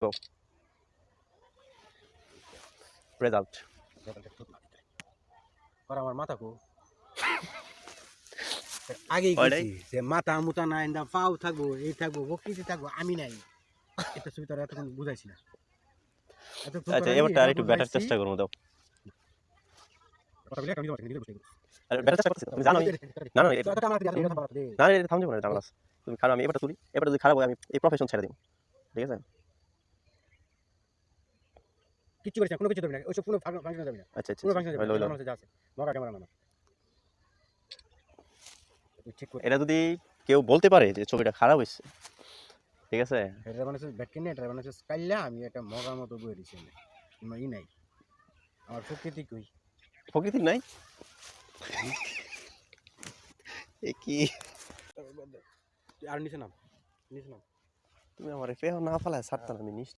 Go. Result. আমার মাথা কো আগেই ওইটাই। কইছি যে মাথা মুতা নাই না পাও থাকবো এই থাকবো বকরিতে থাকবো আমি নাই এটা ছবি তোরা এতক্ষণ বুঝাইছি না এতক্ষণ আচ্ছা তোরা এবারটা এটা আরেকটু বেটার বুঝাইছি চেষ্টা করবো দাও। কথা বলে একটা নিজে নিজে বুঝতে আরে বেটার চেষ্টা করছি তো। তুমি জানো না না তো আমার দিয়ে কথা বলা দে না এটা থামতে পারে জানালাস। তুমি খারাপ আমি এবারটা তুলি। এবারটা যদি খারাপ হয় আমি এই প্রফেশন ছেড়ে দিব। ঠিক আছে? কিচ্ছু করিস না কোনো কিছু ধরবি না ওইসব কোনো ফাংশন যাবে না আচ্ছা আচ্ছা কোনো ফাংশন যাবে হইলো হইলো। না যা আছে মগা ক্যামেরা না ঠিক করে এটা যদি কেউ বলতে পারে যে ছবিটা খারাপ হয়েছে, ঠিক আছে? এটা মানে ব্যাট কিনে এটা মানে স্কাইলা আমি একটা মগার মতো বই দিছি আমি ই নাই আমার প্রকৃতি কই প্রকৃতির নাই? এ কি? আর নিচে নাম তুমি আমার ফেহ না ফেলায় ছাড়তা না আমি নিশ্চয়